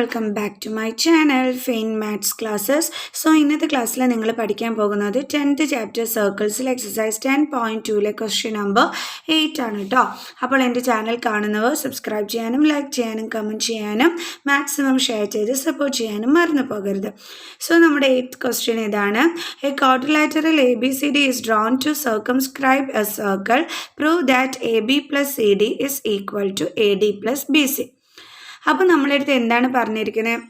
Welcome back to my channel fine maths classes. So ഇന്നത്തെ ക്ലാസ്സിൽ നിങ്ങൾ പഠിക്കാൻ പോകുന്നത് 10th ചാപ്റ്റർ സർക്കിൾസിൽ എക്സസൈസ് 10.2 ക്വസ്റ്റ്യൻ നമ്പർ 8 ആണ് കേട്ടോ. അപ്പോൾ എൻ്റെ ചാനൽ കാണുന്നവർ സബ്സ്ക്രൈബ് ചെയ്യാനും ലൈക്ക് ചെയ്യാനും കമൻറ്റ് ചെയ്യാനും മാക്സിമം ഷെയർ ചെയ്ത് സപ്പോർട്ട് ചെയ്യാനും മറന്നു പോകരുത്. സോ നമ്മുടെ 8th ക്വസ്റ്റ്യൻ ഇതാണ്. A quadrilateral ABCD is drawn to circumscribe a circle. Prove that AB plus CD is equal to AD plus BC. അപ്പോൾ നമ്മളടുത്ത് എന്താണ് പറഞ്ഞിരിക്കുന്നത്?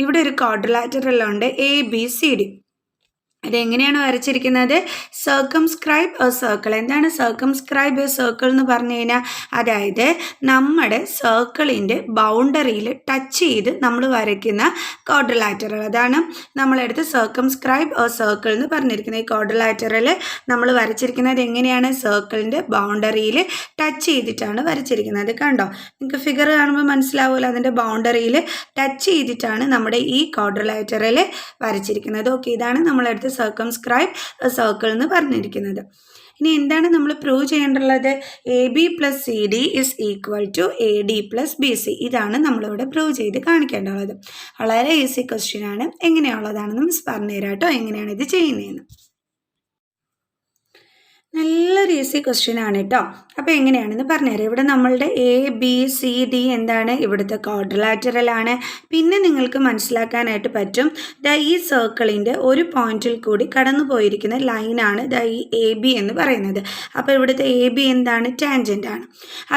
ഇവിടെ ഒരു ക്വാഡ്രിലാറ്ററൽ ഉണ്ട് ABCD. അതെങ്ങനെയാണ് വരച്ചിരിക്കുന്നത്? സർക്കംസ്ക്രൈബ് എ സർക്കിൾ. എന്താണ് സർക്കംസ്ക്രൈബ് എ സർക്കിൾ എന്ന് പറഞ്ഞു കഴിഞ്ഞാൽ, അതായത് നമ്മുടെ സർക്കിളിൻ്റെ ബൗണ്ടറിയിൽ ടച്ച് ചെയ്ത് നമ്മൾ വരയ്ക്കുന്ന ക്വാഡ്രിലാറ്ററൽ. അതാണ് നമ്മളെടുത്ത് സർക്കംസ്ക്രൈബ് എ സർക്കിൾ എന്ന് പറഞ്ഞിരിക്കുന്നത്. ഈ ക്വാഡ്രിലാറ്ററൽ നമ്മൾ വരച്ചിരിക്കുന്നത് എങ്ങനെയാണ്? സർക്കിളിൻ്റെ ബൗണ്ടറിയിൽ ടച്ച് ചെയ്തിട്ടാണ് വരച്ചിരിക്കുന്നത്. കണ്ടോ, നിങ്ങൾക്ക് ഫിഗർ കാണുമ്പോൾ മനസ്സിലാവുമല്ലോ, അതിൻ്റെ ബൗണ്ടറിയിൽ ടച്ച് ചെയ്തിട്ടാണ് നമ്മുടെ ഈ ക്വാഡ്രിലാറ്ററൽ വരച്ചിരിക്കുന്നത്. ഓക്കെ, ഇതാണ് നമ്മളെടുത്ത് സർക്കംസ്ക്രൈബ് സർക്കിൾ എന്ന് പറഞ്ഞിരിക്കുന്നത്. ഇനി എന്താണ് നമ്മൾ prove ചെയ്യേണ്ടുള്ളത്? AB plus CD is equal to AD plus BC. ഇതാണ് നമ്മളിവിടെ പ്രൂവ് ചെയ്ത് കാണിക്കേണ്ടത്. വളരെ ഈസി ക്വസ്റ്റ്യൻ ആണ്. എങ്ങനെയുള്ളതാണെന്ന് മിസ് പറഞ്ഞുതരാം കേട്ടോ, എങ്ങനെയാണ് ഇത് ചെയ്യുന്നതെന്ന്. നല്ലൊരു ഈസി ക്വസ്റ്റ്യൻ ആണ് കേട്ടോ. അപ്പോൾ എങ്ങനെയാണെന്ന് പറഞ്ഞുതരാം. ഇവിടെ നമ്മളുടെ ABCD എന്താണ്? ഇവിടുത്തെ ക്വാഡ്രിലാറ്ററൽ ആണ്. പിന്നെ നിങ്ങൾക്ക് മനസ്സിലാക്കാനായിട്ട് പറ്റും, ഈ സർക്കിളിൻ്റെ ഒരു പോയിന്റിൽ കൂടി കടന്നു പോയിരിക്കുന്ന ലൈനാണ് ഈ AB എന്ന് പറയുന്നത്. അപ്പോൾ ഇവിടുത്തെ AB എന്താണ്? ടാൻജൻ്റ് ആണ്.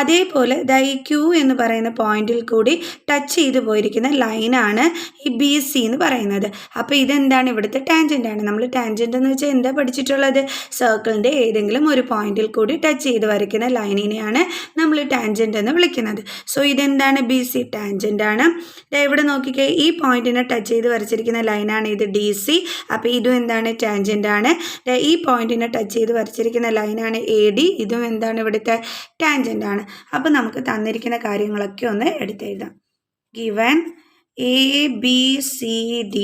അതേപോലെ ഈ Q എന്ന് പറയുന്ന പോയിന്റിൽ കൂടി ടച്ച് ചെയ്ത് പോയിരിക്കുന്ന ലൈനാണ് ഈ BC എന്ന് പറയുന്നത്. അപ്പോൾ ഇതെന്താണ്? ഇവിടുത്തെ ടാൻജൻ്റ് ആണ്. നമ്മൾ ടാൻജൻ്റ് എന്ന് വെച്ചാൽ എന്താ പഠിച്ചിട്ടുള്ളത്? സർക്കിളിൻ്റെ ഏതെങ്കിലും ഒരു പോയിന്റിൽ കൂടി ടച്ച് ചെയ്ത് വരയ്ക്കുന്ന ലൈനിനെയാണ് നമ്മൾ ടാൻജൻ്റ് എന്ന് വിളിക്കുന്നത്. സോ ഇതെന്താണ്? BC ടാൻജൻ്റ് ആണ്. ഇവിടെ നോക്കിക്കേ, ഈ പോയിന്റിനെ ടച്ച് ചെയ്ത് വരച്ചിരിക്കുന്ന ലൈനാണ് ഇത് DC. അപ്പോൾ ഇതും എന്താണ്? ടാൻജൻ്റ് ആണ്. ഈ പോയിന്റിനെ ടച്ച് ചെയ്ത് വരച്ചിരിക്കുന്ന ലൈനാണ് AD. ഇതും എന്താണ്? ഇവിടുത്തെ ടാൻജൻ്റ് ആണ്. അപ്പോൾ നമുക്ക് തന്നിരിക്കുന്ന കാര്യങ്ങളൊക്കെ ഒന്ന് എടുത്തെഴുതാം. Given ABCD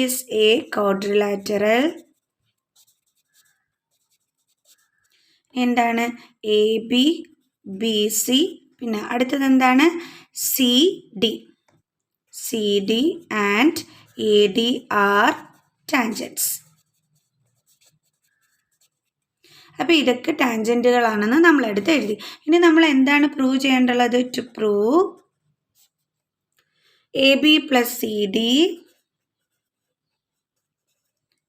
is a quadrilateral. എന്താണ്? AB BC, പിന്നെ അടുത്തത് എന്താണ്? CD and AD are tangents. അപ്പോൾ ഇതൊക്കെ ടാൻജൻറ്റുകളാണെന്ന് നമ്മളെടുത്ത് എഴുതി. ഇനി നമ്മൾ എന്താണ് പ്രൂവ് ചെയ്യേണ്ടുള്ളത്? To prove AB plus CD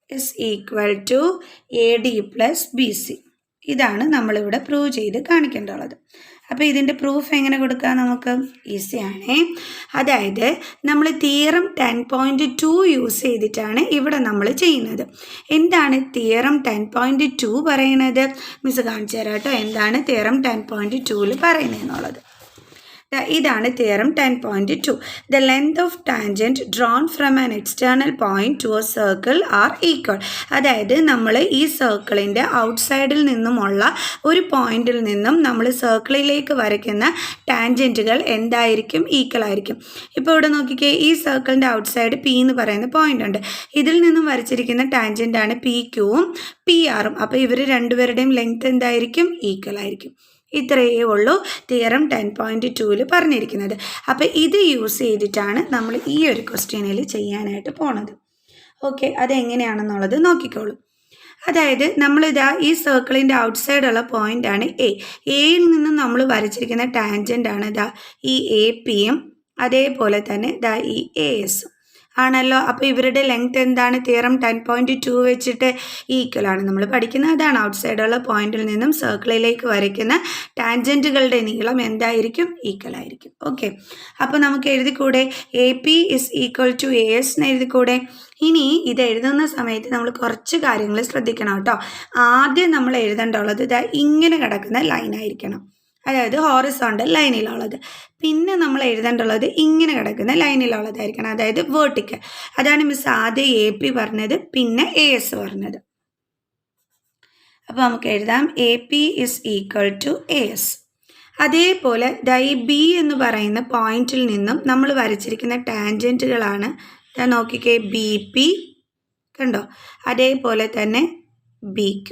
is equal to AD plus BC. ഇതാണ് നമ്മളിവിടെ പ്രൂവ് ചെയ്ത് കാണിക്കേണ്ടത്. അപ്പോൾ ഇതിൻ്റെ പ്രൂഫ് എങ്ങനെ കൊടുക്കുക? നമുക്ക് ഈസിയാണേ. അതായത് നമ്മൾ തിയറം 10.2 യൂസ് ചെയ്തിട്ടാണ് ഇവിടെ നമ്മൾ ചെയ്യുന്നത്. എന്താണ് തിയറം 10.2 പറയുന്നത്? മിസ് കാണിച്ചു തരാം കേട്ടോ, എന്താണ് തിയറം 10.2 പറയുന്നതെന്നുള്ളത്. ഇതാണ് theorem 10.2. The length of tangent drawn from an external point to a circle are equal. അതായത് നമ്മൾ ഈ സർക്കിളിൻ്റെ ഔട്ട്സൈഡിൽ നിന്നുമുള്ള ഒരു പോയിന്റിൽ നിന്നും നമ്മൾ സർക്കിളിലേക്ക് വരയ്ക്കുന്ന ടാൻജൻറ്റുകൾ എന്തായിരിക്കും? ഈക്വൽ ആയിരിക്കും. ഇപ്പോൾ ഇവിടെ നോക്കിക്കേ, ഈ സർക്കിളിൻ്റെ ഔട്ട്സൈഡ് P എന്ന് പറയുന്ന പോയിന്റ് ഉണ്ട്. ഇതിൽ നിന്നും വരച്ചിരിക്കുന്ന ടാൻജൻ്റാണ് PQവും PRും. അപ്പോൾ ഇവർ രണ്ടുപേരുടെയും ലെങ്ത് എന്തായിരിക്കും? ഈക്വൽ ആയിരിക്കും. ഇത്രയേ ഉള്ളൂ തിയറം 10.2 പറഞ്ഞിരിക്കുന്നത്. അപ്പോൾ ഇത് യൂസ് ചെയ്തിട്ടാണ് നമ്മൾ ഈ ഒരു ക്വസ്റ്റ്യനിൽ ചെയ്യാനായിട്ട് പോണത്. ഓക്കെ, അതെങ്ങനെയാണെന്നുള്ളത് നോക്കിക്കോളൂ. അതായത് നമ്മളിതാ ഈ സർക്കിളിൻ്റെ ഔട്ട്സൈഡുള്ള പോയിൻ്റാണ് എയിൽ നിന്നും നമ്മൾ വരച്ചിരിക്കുന്ന ടാൻജൻ്റാണ് ഈ APയും അതേപോലെ തന്നെ ഈ ASും ആണല്ലോ. അപ്പോൾ ഇവരുടെ ലെങ്ത് എന്താണ്? തിയറം 10.2 വെച്ചിട്ട് ഈക്വൽ ആണ്. നമ്മൾ പഠിക്കുന്നത് അതാണ്. ഔട്ട്സൈഡുള്ള പോയിന്റിൽ നിന്നും സർക്കിളിലേക്ക് വരയ്ക്കുന്ന ടാൻജൻറ്റുകളുടെ നീളം എന്തായിരിക്കും? ഈക്വൽ ആയിരിക്കും. ഓക്കെ, അപ്പോൾ നമുക്ക് എഴുതിക്കൂടെ? AP is equal to AS എന്ന് എഴുതിക്കൂടെ? ഇനി ഇത് എഴുതുന്ന സമയത്ത് നമ്മൾ കുറച്ച് കാര്യങ്ങൾ ശ്രദ്ധിക്കണം കേട്ടോ. ആദ്യം നമ്മൾ എഴുതേണ്ടുള്ളത് ഇങ്ങനെ കിടക്കുന്ന ലൈനായിരിക്കണം, അതായത് ഹോറിസോണ്ടൽ ലൈനിലുള്ളത്. പിന്നെ നമ്മൾ എഴുതേണ്ടുള്ളത് ഇങ്ങനെ കിടക്കുന്ന ലൈനിലുള്ളതായിരിക്കണം, അതായത് വേർട്ടിക്കൽ. അതാണ് മിസ് ആദ്യം AP പറഞ്ഞത്, പിന്നെ AS പറഞ്ഞത്. അപ്പോൾ നമുക്ക് എഴുതാം AP is equal to AS. അതേപോലെ ഈ B എന്ന് പറയുന്ന പോയിന്റിൽ നിന്നും നമ്മൾ വരച്ചിരിക്കുന്ന ടാൻജൻറ്റുകളാണ് നോക്കിക്കേ, BP കണ്ടോ, അതേപോലെ തന്നെ BQ.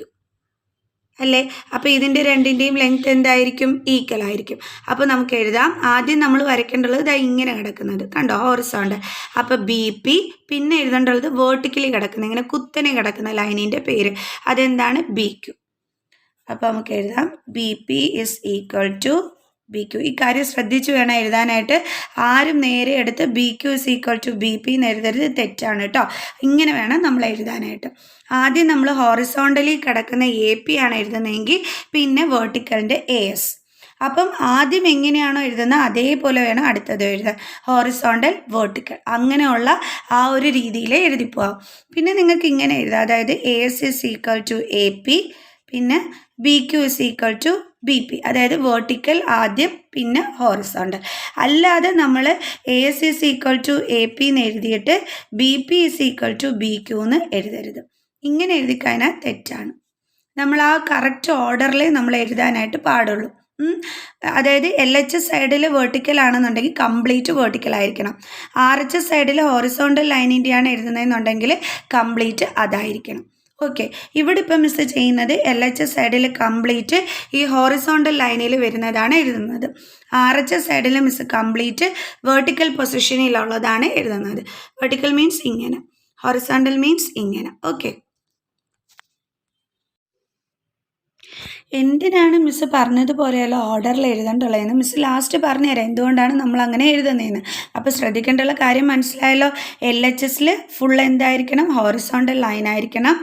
അല്ലേ? അപ്പോൾ ഇതിൻ്റെ രണ്ടിൻ്റെയും ലെങ്ത് എന്തായിരിക്കും? ഈക്വൽ ആയിരിക്കും. അപ്പോൾ നമുക്ക് എഴുതാം. ആദ്യം നമ്മൾ വരയ്ക്കേണ്ടത് ഇതാ ഇങ്ങനെ കിടക്കുന്നത് കണ്ടോ, ഹോറിസോണ്ടൽ. അപ്പോൾ BP, പിന്നെ എഴുതേണ്ടത് വേർട്ടിക്കലി കിടക്കുന്ന ഇങ്ങനെ കുത്തനെ കിടക്കുന്ന ലൈനിൻ്റെ പേര് അതെന്താണ്? BQ. അപ്പോൾ നമുക്ക് എഴുതാം BP is equal to BQ. ഈ കാര്യം ശ്രദ്ധിച്ച് വേണം എഴുതാനായിട്ട്. ആരും നേരെ എടുത്ത് BQ is equal to BP എന്ന് എഴുതരുത്, തെറ്റാണ് കേട്ടോ. ഇങ്ങനെ വേണം നമ്മൾ എഴുതാനായിട്ട്. ആദ്യം നമ്മൾ ഹോറിസോണ്ടലി കിടക്കുന്ന AP ആണ് എഴുതുന്നതെങ്കിൽ പിന്നെ വേർട്ടിക്കലിൻ്റെ AS. അപ്പം ആദ്യം എങ്ങനെയാണോ എഴുതുന്നത് അതേപോലെ വേണം അടുത്തത് എഴുതാൻ. ഹോറിസോണ്ടൽ, വേർട്ടിക്കൽ, അങ്ങനെയുള്ള ആ ഒരു രീതിയിൽ എഴുതിപ്പോവാം. പിന്നെ നിങ്ങൾക്ക് ഇങ്ങനെ എഴുതാം, അതായത് AS is equal to AP, പിന്നെ BQ is equal to BP, അതായത് വേർട്ടിക്കൽ ആദ്യം പിന്നെ ഹോറിസോണ്ടൽ. അല്ലാതെ നമ്മൾ AS is equal to AP എന്ന് എഴുതിയിട്ട് BP is equal to BQ എന്ന് എഴുതരുത്. ഇങ്ങനെ എഴുതിക്കഴിഞ്ഞാൽ തെറ്റാണ്. നമ്മൾ ആ കറക്റ്റ് ഓർഡറിൽ നമ്മൾ എഴുതാനായിട്ട് പാടുള്ളൂ. അതായത് LHS സൈഡിൽ വേർട്ടിക്കൽ ആണെന്നുണ്ടെങ്കിൽ കംപ്ലീറ്റ് വേർട്ടിക്കൽ ആയിരിക്കണം. RHS സൈഡിൽ ഹോറിസോണ്ടൽ ലൈനിൻ്റെയാണ് എഴുതുന്നതെന്നുണ്ടെങ്കിൽ കംപ്ലീറ്റ് അതായിരിക്കണം. ഓക്കെ, ഇവിടെ ഇപ്പം മിസ് ചെയ്യുന്നത് LHS സൈഡിൽ കംപ്ലീറ്റ് ഈ ഹോറിസോണ്ടൽ ലൈനിൽ വരുന്നതാണ് എഴുതുന്നത്. RHS സൈഡിൽ മിസ് കംപ്ലീറ്റ് വേർട്ടിക്കൽ പൊസിഷനിലുള്ളതാണ് എഴുതുന്നത്. വേർട്ടിക്കൽ മീൻസ് ഇങ്ങനെ, ഹോറിസോണ്ടൽ മീൻസ് ഇങ്ങനെ. ഓക്കെ, എന്തിനാണ് മിസ് പറഞ്ഞതുപോലെയുള്ള ഓർഡറിൽ എഴുതേണ്ടുള്ളതെന്ന് മിസ് ലാസ്റ്റ് പറഞ്ഞുതരാം, എന്തുകൊണ്ടാണ് നമ്മൾ അങ്ങനെ എഴുതുന്നതെന്ന്. അപ്പോൾ ശ്രദ്ധിക്കേണ്ടുള്ള കാര്യം മനസ്സിലായല്ലോ. LHSൽ ഫുൾ എന്തായിരിക്കണം? ഹോറിസോണ്ടൽ ലൈൻ ആയിരിക്കണം.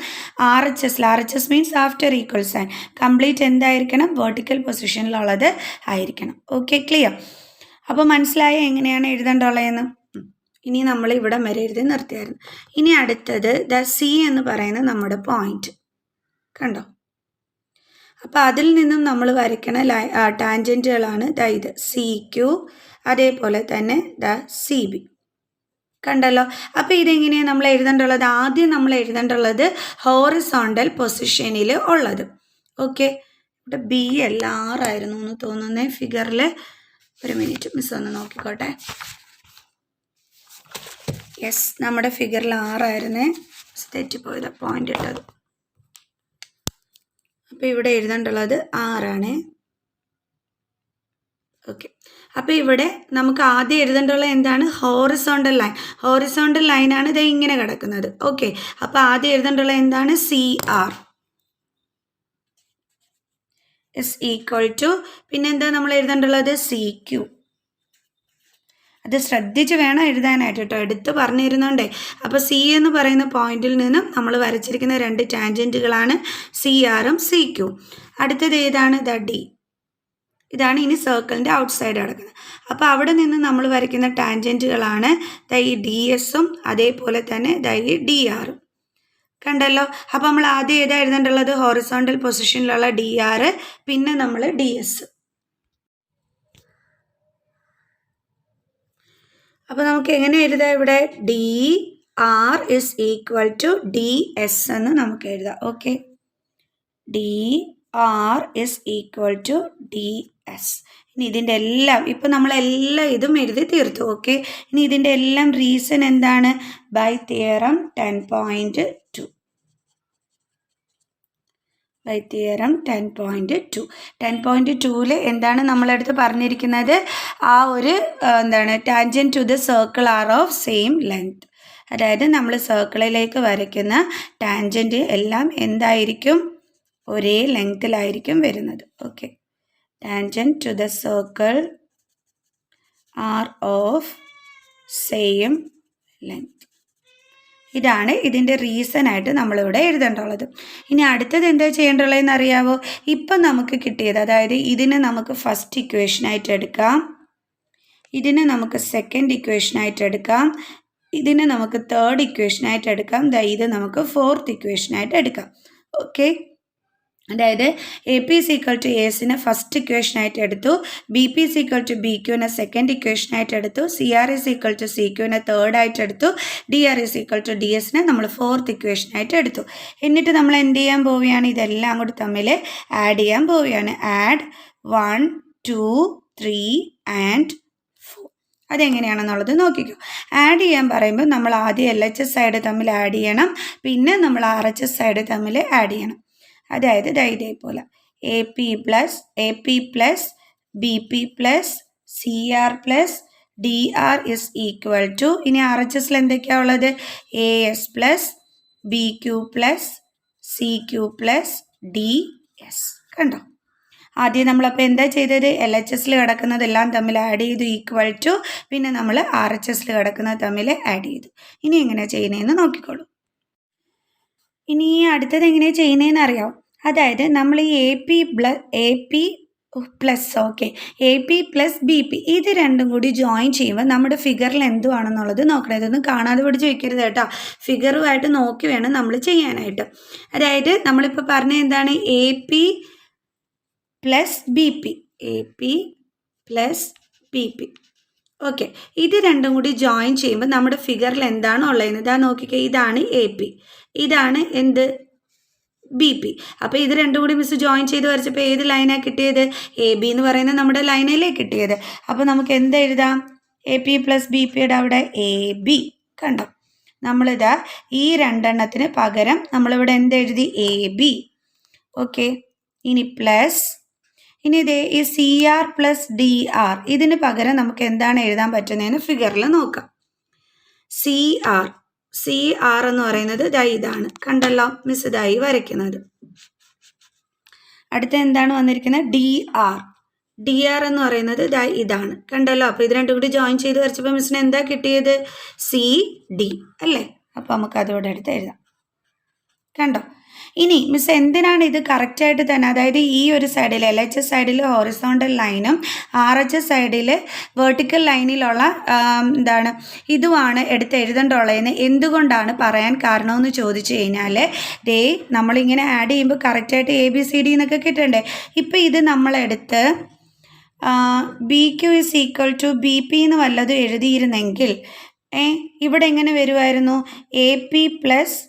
RHS means after equal sign, complete എന്തായിരിക്കണം? വേർട്ടിക്കൽ പൊസിഷനിലുള്ളത് ആയിരിക്കണം. Okay, clear? അപ്പോൾ മനസ്സിലായ എങ്ങനെയാണ് എഴുതേണ്ടുള്ളതെന്ന്. ഇനി നമ്മൾ ഇവിടെ വരെ എഴുതി നിർത്തിയായിരുന്നു. ഇനി അടുത്തത് C എന്ന് പറയുന്ന നമ്മുടെ പോയിന്റ് കണ്ടോ. അപ്പോൾ അതിൽ നിന്നും നമ്മൾ വരയ്ക്കണ ടാൻജൻറ്റുകളാണ് ഇത് CQ, അതേപോലെ തന്നെ CB കണ്ടല്ലോ. അപ്പോൾ ഇതെങ്ങനെയാണ് നമ്മൾ എഴുതേണ്ടുള്ളത്? ആദ്യം നമ്മൾ എഴുതേണ്ടുള്ളത് ഹോറിസോണ്ടൽ പൊസിഷനിൽ ഉള്ളത്. ഓക്കെ, ഇവിടെ BL 6 ആയിരുന്നു എന്ന് തോന്നുന്നേ ഫിഗറിൽ. ഒരു മിനിറ്റ് മിസ് ഒന്ന് നോക്കിക്കോട്ടെ. യെസ്, നമ്മുടെ ഫിഗറിൽ 6 ആയിരുന്നേ, തെറ്റിപ്പോയത് പോയിന്റ് ഇട്ടത്. അപ്പോൾ ഇവിടെ എഴുതേണ്ടുള്ളത് 6 ആണ്. ഓക്കെ, അപ്പോൾ ഇവിടെ നമുക്ക് ആദ്യം എഴുതേണ്ടുള്ളത് എന്താണ്? Horizontal line. ഹോറിസോണ്ടൽ ലൈനാണ് ഇത് ഇങ്ങനെ കിടക്കുന്നത്. ഓക്കെ, അപ്പോൾ ആദ്യം എഴുതേണ്ടുള്ളത് എന്താണ്? CR ഇസ് ഈക്വൽ ടു, പിന്നെന്താ നമ്മൾ എഴുതേണ്ടുള്ളത്? CQ. അത് ശ്രദ്ധിച്ച് വേണം എഴുതാനായിട്ട് കേട്ടോ, എടുത്ത് പറഞ്ഞിരുന്നുണ്ടേ. അപ്പോൾ C എന്ന് പറയുന്ന പോയിന്റിൽ നിന്നും നമ്മൾ വരച്ചിരിക്കുന്ന രണ്ട് ടാൻജൻറ്റുകളാണ് CRഉം CQ. അടുത്തത് ഏതാണ്? D. ഇതാണ് ഇനി സർക്കിളിൻ്റെ ഔട്ട് സൈഡ് കിടക്കുന്നത്. അപ്പോൾ അവിടെ നിന്ന് നമ്മൾ വരയ്ക്കുന്ന ടാൻജൻറ്റുകളാണ് ഈ DS-ഉം അതേപോലെ തന്നെ ഈ DR-ഉം. കണ്ടല്ലോ. അപ്പോൾ നമ്മൾ ആദ്യം ഏതാ എഴുതേണ്ടുള്ളത്? ഹോറിസോണ്ടൽ പൊസിഷനിലുള്ള DR, പിന്നെ നമ്മൾ DS. അപ്പോൾ നമുക്ക് എങ്ങനെ എഴുതാം? ഇവിടെ DR is equal to DS എന്ന് നമുക്ക് എഴുതാം. Okay, DR is equal to DS. ഇനി ഇതിൻ്റെ എല്ലാം ഇപ്പം നമ്മളെല്ലാം ഇതും എഴുതി തീർത്തു. ഓക്കെ, ഇനി ഇതിൻ്റെ എല്ലാം റീസൺ എന്താണ്? By theorem 10.2. By theorem 10.2. 10.2ൽ എന്താണ് നമ്മളടുത്ത് പറഞ്ഞിരിക്കുന്നത്? ആ ഒരു tangent to the circle are of same length. അതായത് നമ്മൾ സർക്കിളിലേക്ക് വരയ്ക്കുന്ന ടാൻജൻറ്റ് എല്ലാം എന്തായിരിക്കും? ഒരേ ലെങ്ത്തിലായിരിക്കും വരുന്നത്. Okay, tangent to the circle are of same length. ഇതാണ് ഇതിൻ്റെ റീസണായിട്ട് നമ്മളിവിടെ എഴുതേണ്ടുള്ളത്. ഇനി അടുത്തത് എന്താ ചെയ്യേണ്ടുള്ളതെന്ന് അറിയാവോ? ഇപ്പം നമുക്ക് കിട്ടിയത്, അതായത് ഇതിനെ നമുക്ക് ഫസ്റ്റ് ഇക്വേഷനായിട്ട് എടുക്കാം, ഇതിനെ നമുക്ക് സെക്കൻഡ് ഇക്വേഷനായിട്ട് എടുക്കാം, ഇതിനെ നമുക്ക് തേർഡ് ഇക്വേഷനായിട്ട് എടുക്കാം, ഇത് നമുക്ക് ഫോർത്ത് ഇക്വേഷനായിട്ട് എടുക്കാം. ഓക്കെ, അതായത് AP is equal to ASനെ ഫസ്റ്റ് ഇക്വേഷനായിട്ട് എടുത്തു, BP is equal to BQനെ സെക്കൻഡ് ഇക്വേഷനായിട്ട് എടുത്തു, CR is equal to CQനെ തേർഡായിട്ട് എടുത്തു, DR is equal to DSനെ നമ്മൾ ഫോർത്ത് ഇക്വേഷനായിട്ട് എടുത്തു. എന്നിട്ട് നമ്മൾ എന്ത് ചെയ്യാൻ പോവുകയാണ്? ഇതെല്ലാം കൂടി തമ്മിൽ ആഡ് ചെയ്യാൻ പോവുകയാണ്. Add 1, 2, 3 and 4. അതെങ്ങനെയാണെന്നുള്ളത് നോക്കിക്കോ. ആഡ് ചെയ്യാൻ പറയുമ്പോൾ നമ്മൾ ആദ്യം LHS സൈഡ് തമ്മിൽ ആഡ് ചെയ്യണം, പിന്നെ നമ്മൾ RHS സൈഡ് തമ്മിൽ ആഡ് ചെയ്യണം. അതായത് ഇതേപോലെ AP plus BP plus CR plus DR is equal to, ഇനി RHSൽ എന്തൊക്കെയാണ് ഉള്ളത്? AS plus BQ plus CQ plus DS. കണ്ടോ? ആദ്യം നമ്മളപ്പോൾ എന്താ ചെയ്തത്? LHSൽ കിടക്കുന്നതെല്ലാം തമ്മിൽ ആഡ് ചെയ്തു ഈക്വൽ ടു, പിന്നെ നമ്മൾ RHSൽ കിടക്കുന്നത് തമ്മിൽ ആഡ് ചെയ്തു. ഇനി എങ്ങനെയാണ് ചെയ്യുന്നതെന്ന് നോക്കിക്കോളൂ. ഇനി അടുത്തത് എങ്ങനെയാണ് ചെയ്യുന്നതെന്ന് അറിയാം. അതായത് നമ്മൾ ഈ AP പ്ലസ് BP ഇത് രണ്ടും കൂടി ജോയിൻ ചെയ്യുമ്പോൾ നമ്മുടെ ഫിഗറിൽ എന്തുവാണെന്നുള്ളത് നോക്കണം. ഇതൊന്നും കാണാതെ പഠിച്ച് വെക്കരുത് കേട്ടോ. ഫിഗറുമായിട്ട് നോക്കി വേണം നമ്മൾ ചെയ്യാനായിട്ട്. അതായത് നമ്മളിപ്പോൾ പറഞ്ഞ എന്താണ്? AP plus BP. ഓക്കെ, ഇത് രണ്ടും കൂടി ജോയിൻ ചെയ്യുമ്പോൾ നമ്മുടെ ഫിഗറിൽ എന്താണോ ഉള്ളത് ഇതാ നോക്കിക്കേ. ഇതാണ് AP, ഇതാണ് എന്ത്? BP. അപ്പോൾ ഇത് രണ്ടും കൂടി മിസ് ജോയിൻ ചെയ്ത് വരച്ചപ്പോൾ ഏത് ലൈനാണ് കിട്ടിയത്? AB എന്ന് പറയുന്നത് നമ്മുടെ ലൈനിലേ കിട്ടിയത്. അപ്പോൾ നമുക്ക് എന്ത് എഴുതാം? AP പ്ലസ് BPയുടെ അവിടെ AB. കണ്ടോ? നമ്മളിതാ ഈ രണ്ടെണ്ണത്തിന് പകരം നമ്മളിവിടെ എന്തെഴുതി? AB. ഓക്കെ, ഇനി പ്ലസ്, ഇനി ഇതേ ഈ CR പ്ലസ് DR ഇതിന് പകരം നമുക്ക് എന്താണ് എഴുതാൻ പറ്റുന്നതെന്ന് ഫിഗറിൽ നോക്കാം. CR എന്ന് പറയുന്നത് ഇതാണ്. കണ്ടല്ലോ മിസ് ഇതായി വരയ്ക്കുന്നത്. അടുത്ത എന്താണ് വന്നിരിക്കുന്നത്? DR എന്ന് പറയുന്നത് ഇതാണ്. കണ്ടല്ലോ? അപ്പോൾ ഇത് രണ്ടും കൂടി ജോയിൻ ചെയ്ത് വരച്ചപ്പോൾ മിസ്സിന് എന്താ കിട്ടിയത്? CD അല്ലേ? അപ്പോൾ നമുക്ക് അതോടെ എടുത്ത് എഴുതാം. കണ്ടോ? ഇനി മിസ് എന്തിനാണ് ഇത് കറക്റ്റായിട്ട് തന്നെ, അതായത് ഈ ഒരു സൈഡിൽ LHS സൈഡിൽ ഹോറിസോണ്ടൽ ലൈനും RHS സൈഡിൽ വെർട്ടിക്കൽ ലൈനിലുള്ള ഇതുമാണ് എടുത്ത് എഴുതേണ്ടുള്ളതെന്ന് എന്തുകൊണ്ടാണ് പറയാൻ കാരണമെന്ന് ചോദിച്ചു കഴിഞ്ഞാൽ, നമ്മളിങ്ങനെ ആഡ് ചെയ്യുമ്പോൾ കറക്റ്റായിട്ട് ABCD എന്നൊക്കെ കിട്ടണ്ടേ. ഇപ്പോൾ ഇത് നമ്മളെടുത്ത് BQ is equal to BP എന്ന് വല്ലതും എഴുതിയിരുന്നെങ്കിൽ ഇവിടെ എങ്ങനെ വരുമായിരുന്നു? AP പ്ലസ്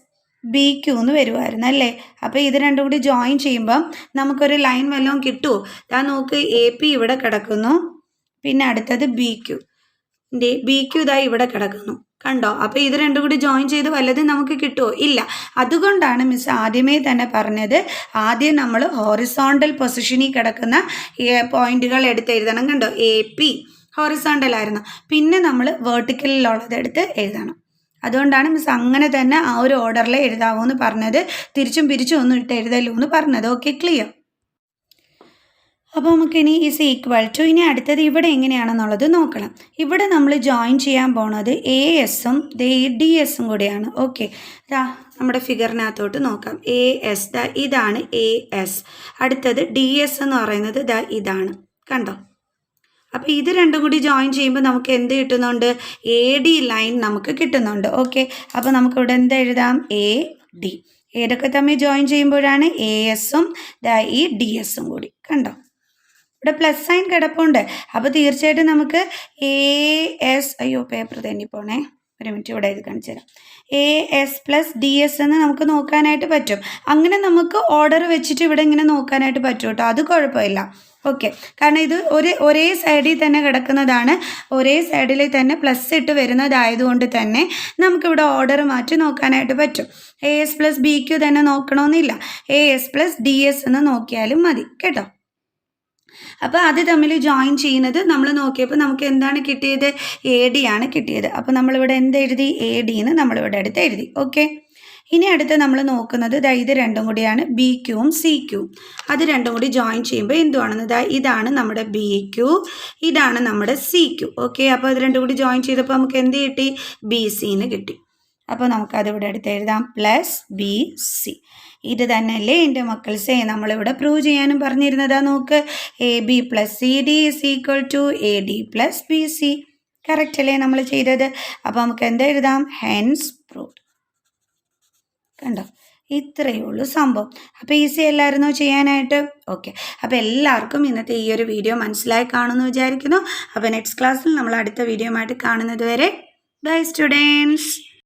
BQ എന്ന് വരുമായിരുന്നു അല്ലേ? അപ്പോൾ ഇത് രണ്ടും കൂടി ജോയിൻ ചെയ്യുമ്പം നമുക്കൊരു ലൈൻ വല്ലതും കിട്ടുമോ? നോക്ക്, AP ഇവിടെ കിടക്കുന്നു, പിന്നെ അടുത്തത് BQ ഇവിടെ കിടക്കുന്നു. കണ്ടോ? അപ്പോൾ ഇത് രണ്ടും കൂടി ജോയിൻ ചെയ്ത് വല്ലതും നമുക്ക് കിട്ടുമോ? ഇല്ല. അതുകൊണ്ടാണ് മിസ് ആദ്യമേ തന്നെ പറഞ്ഞത്, ആദ്യം നമ്മൾ ഹോറിസോണ്ടൽ പൊസിഷനിൽ കിടക്കുന്ന പോയിന്റുകൾ എടുത്ത് എഴുതണം. കണ്ടോ? AP ഹോറിസോണ്ടൽ ആയിരുന്നു, പിന്നെ നമ്മൾ വെർട്ടിക്കലിലുള്ളത് എടുത്ത് എഴുതണം. അതുകൊണ്ടാണ് മിസ് അങ്ങനെ തന്നെ ആ ഒരു ഓർഡറിൽ എഴുതാവൂ എന്ന് പറഞ്ഞത്, തിരിച്ചും പിരിച്ചും ഒന്നും ഇട്ട് എഴുതല്ലോ എന്ന് പറഞ്ഞത്. Okay, clear? അപ്പോൾ നമുക്കിനി ഈസ് ഈക്വൽ ടു, ഇനി അടുത്തത് ഇവിടെ എങ്ങനെയാണെന്നുള്ളത് നോക്കണം. ഇവിടെ നമ്മൾ ജോയിൻ ചെയ്യാൻ പോണത് ASഉം DS കൂടിയാണ്. ഓക്കെ, നമ്മുടെ ഫിഗറിനകത്തോട്ട് നോക്കാം. AS ഇതാണ് AS. അടുത്തത് DS എന്ന് പറയുന്നത് ഇതാണ്. കണ്ടോ? അപ്പോൾ ഇത് രണ്ടും കൂടി ജോയിൻ ചെയ്യുമ്പോൾ നമുക്ക് എന്ത് കിട്ടുന്നുണ്ട്? AD ലൈൻ നമുക്ക് കിട്ടുന്നുണ്ട്. ഓക്കെ, അപ്പോൾ നമുക്കിവിടെ എന്ത് എഴുതാം? AD. ഏതൊക്കെ തമ്മിൽ ജോയിൻ ചെയ്യുമ്പോഴാണ്? ASഉം ഈ DSഉം കൂടി. കണ്ടോ? ഇവിടെ പ്ലസ് സൈൻ കിടപ്പുണ്ട്. അപ്പോൾ തീർച്ചയായിട്ടും നമുക്ക് AS, പേപ്പർ തെന്നിപ്പോണേ, ഒരു മിനിറ്റ് ഇവിടെ ഇത് കാണിച്ചു തരാം. AS പ്ലസ് DS എന്ന് നമുക്ക് നോക്കാനായിട്ട് പറ്റും. അങ്ങനെ നമുക്ക് ഓർഡർ വെച്ചിട്ട് ഇവിടെ ഇങ്ങനെ നോക്കാനായിട്ട് പറ്റും കേട്ടോ, അത് കുഴപ്പമില്ല. ഓക്കെ, കാരണം ഇത് ഒരേ സൈഡിൽ തന്നെ കിടക്കുന്നതാണ്, ഒരേ സൈഡിൽ തന്നെ പ്ലസ് ഇട്ട് വരുന്നതായതുകൊണ്ട് തന്നെ നമുക്കിവിടെ ഓർഡർ മാറ്റി നോക്കാനായിട്ട് പറ്റും. AS പ്ലസ് BQ തന്നെ നോക്കണമെന്നില്ല, AS പ്ലസ് DS എന്ന് നോക്കിയാലും മതി കേട്ടോ. അപ്പോൾ അത് തമ്മിൽ ജോയിൻ ചെയ്യുന്നത് നമ്മൾ നോക്കിയപ്പോൾ നമുക്ക് എന്താണ് കിട്ടിയത്? AD ആണ് കിട്ടിയത്. അപ്പോൾ നമ്മളിവിടെ എന്ത് എഴുതി? AD എന്ന് നമ്മളിവിടെ അടുത്ത് എഴുതി. ഓക്കെ, ഇനി അടുത്ത് നമ്മൾ നോക്കുന്നത് ഇത് രണ്ടും കൂടിയാണ്, BQവും CQവും. അത് രണ്ടും കൂടി ജോയിൻ ചെയ്യുമ്പോൾ എന്തുവാണെന്ന് ഇതാണ് നമ്മുടെ BQ, ഇതാണ് നമ്മുടെ CQ. ഓക്കെ, അപ്പോൾ അത് രണ്ടും കൂടി ജോയിൻ ചെയ്തപ്പോൾ നമുക്ക് എന്ത് കിട്ടി? BC എന്ന് കിട്ടി. അപ്പോൾ നമുക്കതിവിടെ അടുത്ത് എഴുതാം പ്ലസ് BC. ഇത് തന്നെയല്ലേ എൻ്റെ മക്കൾസേ നമ്മളിവിടെ പ്രൂവ് ചെയ്യാനും പറഞ്ഞിരുന്നതാ. നോക്ക്, AB plus CD is equal to AD plus BC. Correct അല്ലേ നമ്മൾ ചെയ്തത്? അപ്പോൾ നമുക്ക് എന്ത് എഴുതാം? Hence proved. കണ്ടോ? ഇത്രയേ ഉള്ളൂ സംഭവം. അപ്പോൾ ഈസി അല്ലായിരുന്നോ ചെയ്യാനായിട്ട്? ഓക്കെ, അപ്പോൾ എല്ലാവർക്കും ഇന്നത്തെ ഈ ഒരു വീഡിയോ മനസ്സിലായി കാണുമെന്ന് വിചാരിക്കുന്നു. അപ്പോൾ നെക്സ്റ്റ് ക്ലാസ്സിൽ നമ്മൾ അടുത്ത വീഡിയോ ആയിട്ട് കാണുന്നത് വരെ ബൈ സ്റ്റുഡൻസ്.